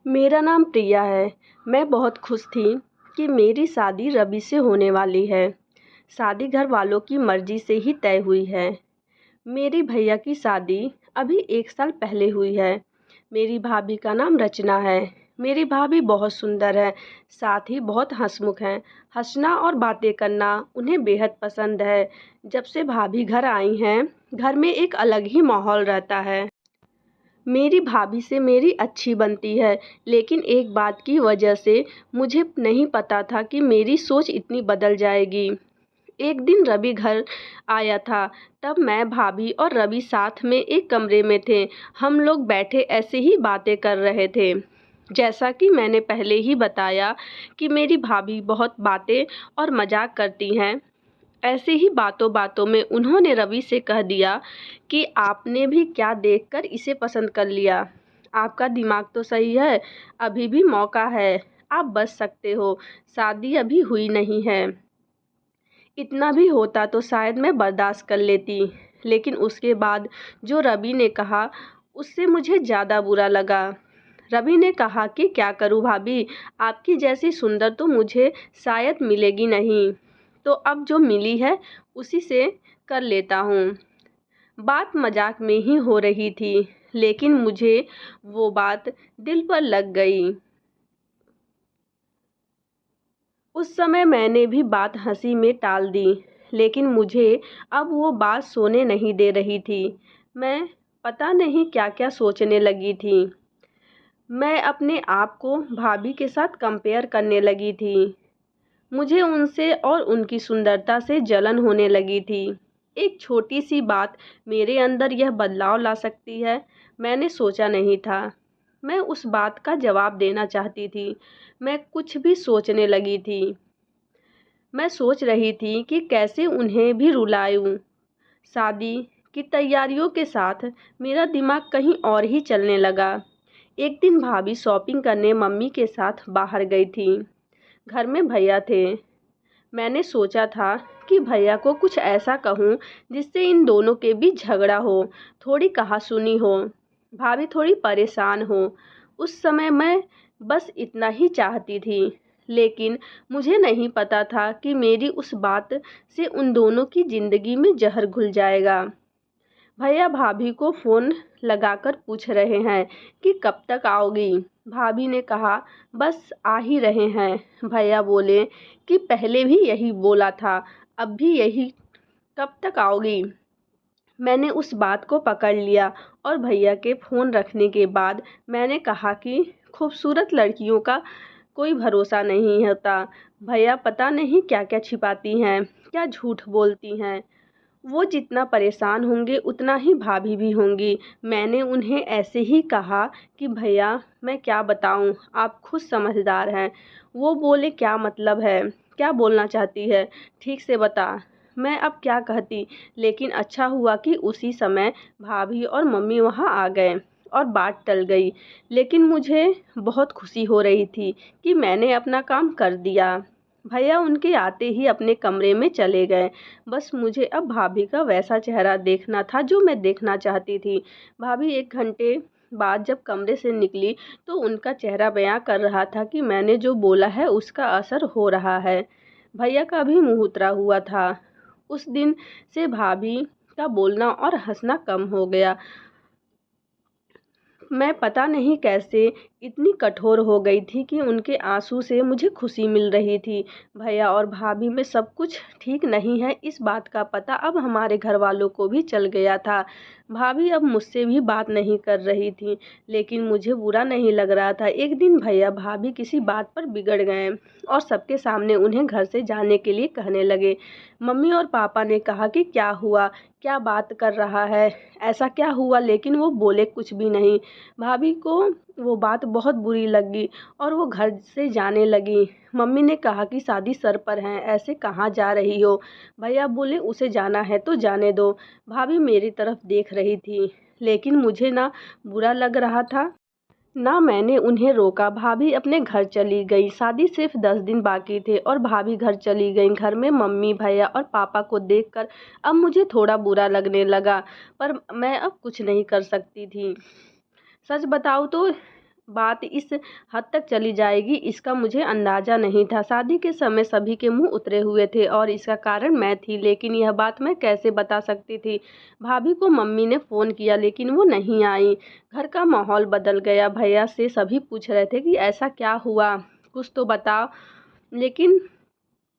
मेरा नाम प्रिया है। मैं बहुत खुश थी कि मेरी शादी रवि से होने वाली है। शादी घर वालों की मर्ज़ी से ही तय हुई है। मेरी भैया की शादी अभी 1 साल पहले हुई है। मेरी भाभी का नाम रचना है। मेरी भाभी बहुत सुंदर है, साथ ही बहुत हंसमुख हैं। हँसना और बातें करना उन्हें बेहद पसंद है। जब से भाभी घर आई हैं, घर में एक अलग ही माहौल रहता है। मेरी भाभी से मेरी अच्छी बनती है, लेकिन एक बात की वजह से मुझे नहीं पता था कि मेरी सोच इतनी बदल जाएगी। एक दिन रवि घर आया था, तब मैं, भाभी और रवि साथ में एक कमरे में थे। हम लोग बैठे ऐसे ही बातें कर रहे थे। जैसा कि मैंने पहले ही बताया कि मेरी भाभी बहुत बातें और मजाक करती हैं। ऐसे ही बातों बातों में उन्होंने रवि से कह दिया कि आपने भी क्या देखकर इसे पसंद कर लिया। आपका दिमाग तो सही है, अभी भी मौका है, आप बच सकते हो, शादी अभी हुई नहीं है। इतना भी होता तो शायद मैं बर्दाश्त कर लेती, लेकिन उसके बाद जो रवि ने कहा उससे मुझे ज़्यादा बुरा लगा। रवि ने कहा कि क्या करूं भाभी, आपकी जैसी सुंदर तो मुझे शायद मिलेगी नहीं, तो अब जो मिली है उसी से कर लेता हूँ। बात मजाक में ही हो रही थी, लेकिन मुझे वो बात दिल पर लग गई। उस समय मैंने भी बात हंसी में टाल दी, लेकिन मुझे अब वो बात सोने नहीं दे रही थी। मैं पता नहीं क्या क्या सोचने लगी थी। मैं अपने आप को भाभी के साथ कंपेयर करने लगी थी। मुझे उनसे और उनकी सुंदरता से जलन होने लगी थी। एक छोटी सी बात मेरे अंदर यह बदलाव ला सकती है, मैंने सोचा नहीं था। मैं उस बात का जवाब देना चाहती थी। मैं कुछ भी सोचने लगी थी। मैं सोच रही थी कि कैसे उन्हें भी रुलाऊं। शादी की तैयारियों के साथ मेरा दिमाग कहीं और ही चलने लगा। एक दिन भाभी शॉपिंग करने मम्मी के साथ बाहर गई थी। घर में भैया थे। मैंने सोचा था कि भैया को कुछ ऐसा कहूँ जिससे इन दोनों के बीच झगड़ा हो, थोड़ी कहासुनी हो, भाभी थोड़ी परेशान हो। उस समय मैं बस इतना ही चाहती थी, लेकिन मुझे नहीं पता था कि मेरी उस बात से उन दोनों की ज़िंदगी में जहर घुल जाएगा। भैया भाभी को फ़ोन लगाकर पूछ रहे हैं कि कब तक आओगी। भाभी ने कहा बस आ ही रहे हैं। भैया बोले कि पहले भी यही बोला था, अब भी यही, कब तक आओगी। मैंने उस बात को पकड़ लिया और भैया के फ़ोन रखने के बाद मैंने कहा कि खूबसूरत लड़कियों का कोई भरोसा नहीं होता। भैया पता नहीं क्या क्या छिपाती हैं, क्या झूठ बोलती हैं। वो जितना परेशान होंगे उतना ही भाभी भी होंगी। मैंने उन्हें ऐसे ही कहा कि भैया मैं क्या बताऊं, आप खुद समझदार हैं। वो बोले क्या मतलब है, क्या बोलना चाहती है, ठीक से बता। मैं अब क्या कहती, लेकिन अच्छा हुआ कि उसी समय भाभी और मम्मी वहाँ आ गए और बात टल गई। लेकिन मुझे बहुत खुशी हो रही थी कि मैंने अपना काम कर दिया। भैया उनके आते ही अपने कमरे में चले गए। बस मुझे अब भाभी का वैसा चेहरा देखना था जो मैं देखना चाहती थी। भाभी 1 घंटे बाद जब कमरे से निकली तो उनका चेहरा बयां कर रहा था कि मैंने जो बोला है उसका असर हो रहा है। भैया का भी मुंह उतरा हुआ था। उस दिन से भाभी का बोलना और हंसना कम हो गया। मैं पता नहीं कैसे इतनी कठोर हो गई थी कि उनके आंसू से मुझे खुशी मिल रही थी। भैया और भाभी में सब कुछ ठीक नहीं है, इस बात का पता अब हमारे घर वालों को भी चल गया था। भाभी अब मुझसे भी बात नहीं कर रही थी, लेकिन मुझे बुरा नहीं लग रहा था। एक दिन भैया भाभी किसी बात पर बिगड़ गए और सबके सामने उन्हें घर से जाने के लिए कहने लगे। मम्मी और पापा ने कहा कि क्या हुआ, क्या बात कर रहा है, ऐसा क्या हुआ, लेकिन वो बोले कुछ भी नहीं। भाभी को वो बात बहुत बुरी लगी और वो घर से जाने लगी। मम्मी ने कहा कि शादी सर पर है, ऐसे कहाँ जा रही हो। भैया बोले उसे जाना है तो जाने दो। भाभी मेरी तरफ देख रही थी, लेकिन मुझे ना बुरा लग रहा था ना मैंने उन्हें रोका। भाभी अपने घर चली गई। शादी सिर्फ 10 दिन बाकी थे और भाभी घर चली गई। घर में मम्मी भैया और पापा को देखकर अब मुझे थोड़ा बुरा लगने लगा, पर मैं अब कुछ नहीं कर सकती थी। सच बताऊँ तो बात इस हद तक चली जाएगी इसका मुझे अंदाज़ा नहीं था। शादी के समय सभी के मुंह उतरे हुए थे और इसका कारण मैं थी, लेकिन यह बात मैं कैसे बता सकती थी। भाभी को मम्मी ने फ़ोन किया लेकिन वो नहीं आई। घर का माहौल बदल गया। भैया से सभी पूछ रहे थे कि ऐसा क्या हुआ, कुछ तो बताओ, लेकिन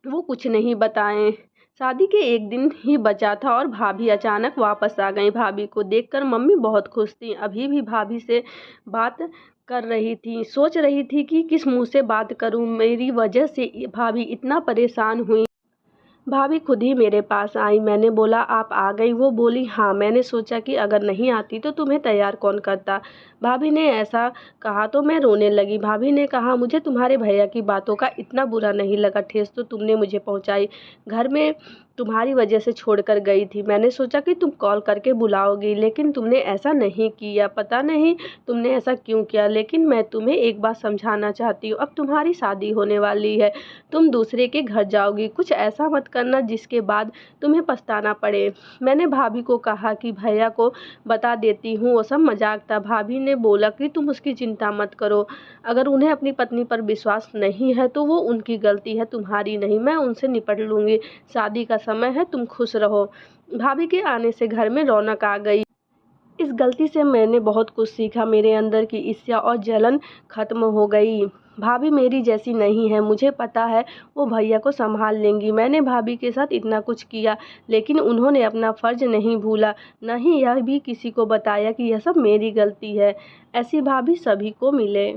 वो कुछ नहीं बताएं। शादी के एक दिन ही बचा था और भाभी अचानक वापस आ गई। भाभी को देखकर मम्मी बहुत खुश थी। अभी भी भाभी से बात कर रही थी, सोच रही थी कि किस मुंह से बात करूं। मेरी वजह से भाभी इतना परेशान हुई। भाभी खुद ही मेरे पास आई। मैंने बोला आप आ गई? वो बोली हाँ। मैंने सोचा कि अगर नहीं आती तो तुम्हें तैयार कौन करता। भाभी ने ऐसा कहा तो मैं रोने लगी। भाभी ने कहा मुझे तुम्हारे भैया की बातों का इतना बुरा नहीं लगा। ठेस तो तुमने मुझे पहुंचाई, घर में तुम्हारी वजह से छोड़कर गई थी। मैंने सोचा कि तुम कॉल करके बुलाओगी, लेकिन तुमने ऐसा नहीं किया। पता नहीं तुमने ऐसा क्यों किया, लेकिन मैं तुम्हें एक बात समझाना चाहती हूँ। अब तुम्हारी शादी होने वाली है, तुम दूसरे के घर जाओगी। कुछ ऐसा मत करना जिसके बाद तुम्हें पछताना पड़े। मैंने भाभी को कहा कि भैया को बता देती हूँ, वो सब मजाक था। भाभी ने बोला कि तुम उसकी चिंता मत करो। अगर उन्हें अपनी पत्नी पर विश्वास नहीं है तो वो उनकी गलती है, तुम्हारी नहीं। मैं उनसे निपट लूँगी। शादी का समय है, तुम खुश रहो। भाभी के आने से घर में रौनक आ गई। इस गलती से मैंने बहुत कुछ सीखा। मेरे अंदर की ईर्ष्या और जलन खत्म हो गई। भाभी मेरी जैसी नहीं है, मुझे पता है वो भैया को संभाल लेंगी। मैंने भाभी के साथ इतना कुछ किया, लेकिन उन्होंने अपना फर्ज नहीं भूला, न ही यह भी किसी को बताया कि यह सब मेरी गलती है। ऐसी भाभी सभी को मिले।